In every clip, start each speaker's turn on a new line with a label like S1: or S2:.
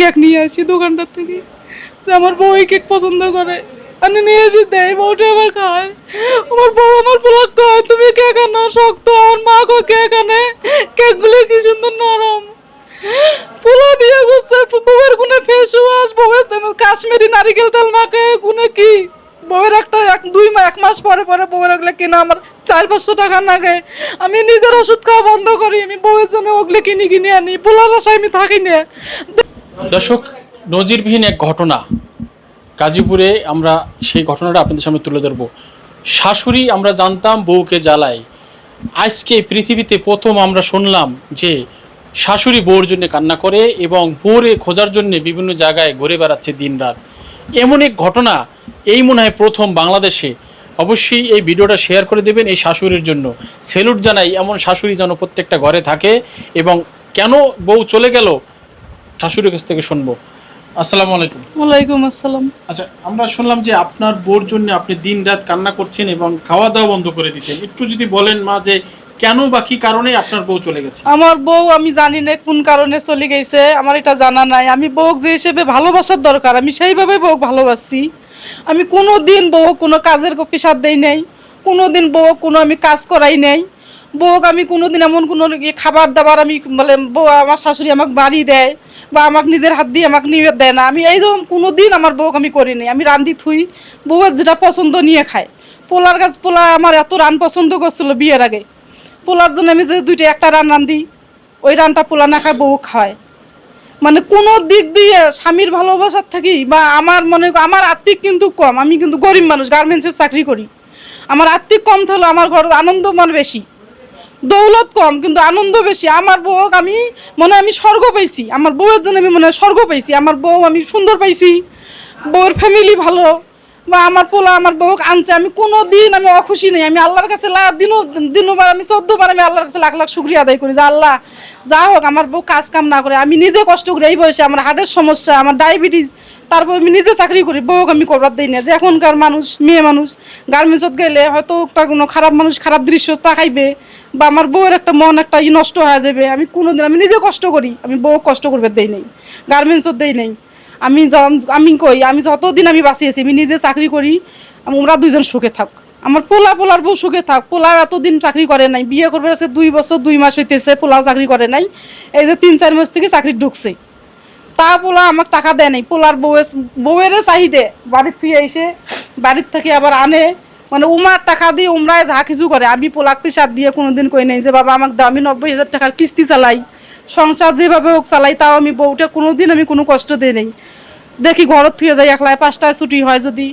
S1: Cake নিয়ে আসি দোকানটার থেকে, আমার বউ এই কেক পছন্দ করে, আমি নিয়ে এসে দেয়, বউটা আবার খায়। আমার বউ আমার পোলাক কয় তুমি কেক আনো শক্ত, আমার মা কয় কেক আনে, কেকগুলো কি সুন্দর নরম। পোলা বিয়ে করছে, বউয়ের গুনে ফেস ওয়াশ, বউয়ের কাশ্মীরি নারিকেল তেল মাখে, গুনে কি বউয়ের একটা এক মাস পরে পরে বউয়ের ওগুলো কিনা আমার 400-500 টাকা লাগে। আমি নিজের ওষুধ খাওয়া বন্ধ করি, আমি বউয়ের জন্য ওগুলো কিনে আনি, পোলার আশায় আমি থাকি না।
S2: দর্শক, নজিরবিহীন এক ঘটনা গাজীপুরে, আমরা সেই ঘটনাটা আপনাদের সামনে তুলে ধরবো। শাশুড়ি আমরা জানতাম বউকে জ্বালায়, আজকে পৃথিবীতে প্রথম আমরা শুনলাম যে শাশুড়ি বউর জন্য কান্না করে এবং বউরে খোঁজার জন্য বিভিন্ন জায়গায় ঘুরে বেড়াচ্ছে দিনরাত। এমন এক ঘটনা এই মনে হয় প্রথম বাংলাদেশে। অবশ্যই এই ভিডিওটা শেয়ার করে দেবেন এই শাশুড়ির জন্য। সেলুট জানাই, এমন শাশুড়ি যেন প্রত্যেকটা ঘরে থাকে। এবং কেন বউ চলে গেল শাশুড়ির কাছ থেকে শুনবো। আসসালামু আলাইকুম।
S1: ওয়ালাইকুম আসসালাম।
S2: আচ্ছা, আমরা শুনলাম যে আপনার বউর জন্য আপনি দিন রাত কান্না করছেন এবং খাওয়া দাওয়া বন্ধ করে দিচ্ছেন। একটু যদি বলেন মা, যে কেন বা কি কারণে আপনার বউ চলে গেছে?
S1: আমার বউ আমি জানি না কোন কারণে চলে গেছে, আমার এটা জানা নাই। আমি বউ যে হিসেবে ভালোবাসার দরকার আমি সেইভাবে বউ ভালোবাসি। আমি কোনো দিন বউ কোনো কাজের পেশার দেই নাই, কোনো দিন বউ কোনো আমি কাজ করাই নাই। বউক আমি কোনো দিন এমন কোনো খাবার দাবার আমি বলে বউ আমার শাশুড়ি আমাকে বাড়ি দেয় বা আমাকে নিজের হাত দিয়ে আমাকে নিয়ে দেয় না। আমি এই রকম কোনো দিন আমার বউক আমি করি নাই। আমি রান্ধি থুই, বউয়ের যেটা পছন্দ নিয়ে খায়। পোলার গাছ পোলা আমার এত রান পছন্দ করছিল বিয়ের আগে, পোলার জন্য আমি যে একটা রান রান্ধি, ওই রানটা পোলা না খায় বউ খায়। মানে কোনো দিক দিয়ে স্বামীর ভালোবাসার থাকি বা আমার মনে আমার আর্থিক কিন্তু কম, আমি কিন্তু গরিব মানুষ, গার্মেন্টসের চাকরি করি। আমার আর্থিক কম থাকলে আমার ঘর আনন্দ মনে বেশি, দৌলত কম কিন্তু আনন্দ বেশি। আমার বউ আমি মনে আমি স্বর্গ পাইছি, আমার বউয়ের জন্য আমি মনে হয় স্বর্গ পাইছি। আমার বউ আমি সুন্দর পাইছি, বউর ফ্যামিলি ভালো, বা আমার পোলা আমার বউকে আনছে। আমি কোনো দিন আমি অখুশি নেই। আমি আল্লাহর কাছে দিনবার আমি 14 বার আমি আল্লাহর কাছে লাখ লাখ শুকরিয়া আদায় করি যে আল্লাহ যা হোক আমার বউ কাজ কাম না করে, আমি নিজে কষ্ট করি। এই বয়সে আমার হার্টের সমস্যা, আমার ডায়াবেটিস, তারপর আমি নিজে চাকরি করি, বউকে আমি করবার দিই না। যে এখনকার মানুষ মেয়ে মানুষ গার্মেন্টসত গেলে হয়তো একটা কোনো খারাপ মানুষ খারাপ দৃশ্য তাকাইবে বা আমার বউয়ের একটা মন একটা নষ্ট হয়ে যাবে। আমি কোনোদিন আমি নিজে কষ্ট করি, আমি বউ কষ্ট করবে দেই নাই, গার্মেন্টসত দেই নাই। আমি কই আমি যতদিন আমি বাঁচিয়েছি আমি নিজে চাকরি করি, আমরা দুইজন সুখে থাক। আমার পোলার বউ সুখে থাক। পোলা এতদিন চাকরি করে নাই, বিয়ে করবে আছে 2 বছর 2 মাস হইতেছে, পোলাও চাকরি করে নাই। এই যে 3-4 মাস থেকে চাকরি ঢুকছে, তা পোলা আমাকে টাকা দেয় নাই। পোলার বউয়ের চাহিদে বাড়ির ফিরে এসে বাড়ির থেকে আবার আনে, মানে উমার টাকা দিয়ে উমরায় যা কিছু করে। আমি পোলাক পিসার দিয়ে কোনোদিন কই নাই যে বাবা আমাকে দাও, আমি 90,000 টাকার কিস্তি চালাই, সংসার যেভাবে হোক চালাই, তাও আমি বউটা কোনোদিন আমি কোনো কষ্ট দিই নাই। দেখি ঘরত থুয়ে যাই একলাই, 5টায় ছুটি হয় যদি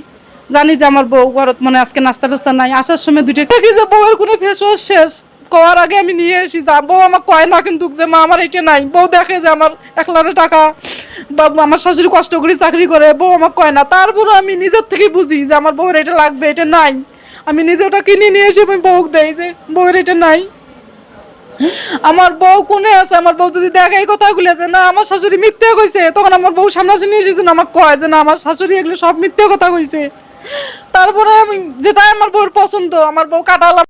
S1: জানি যে আমার বউ ঘরত মনে আজকে নাস্তা টাস্তা নাই, আসার সময় 2টা দেখি যে বউয়ের কোনো ফেস ওয়াশ শেষ, কওয়ার আগে আমি নিয়ে এসি। যা বউ আমার কয় না কিন্তু যে মা আমার এটা নাই। বউ দেখে যে আমার 1 লাখ টাকা বা আমার শাশুড়ি কষ্ট করে চাকরি করে, বউ আমার কয় না। তারপরে আমি নিজের থেকে বুঝি যে আমার বউয়ের এটা লাগবে, এটা নাই, আমি নিজে ওটা কিনে নিয়ে এসে আমি বউকে দেই যে বউয়ের এটা নাই। আমার বউ কোনে আছে, আমার বউ যদি দেখে এই কথাগুলো যে না আমার শাশুড়ি মিথ্যে কইছে, তখন আমার বউ সামনাসামনি এসেছে না আমার কয় যে না আমার শাশুড়ি এগুলো সব মিথ্যে কথা কইছে। তারপরে আমি যেটা আমার বউর পছন্দ, আমার বউ কাটালাম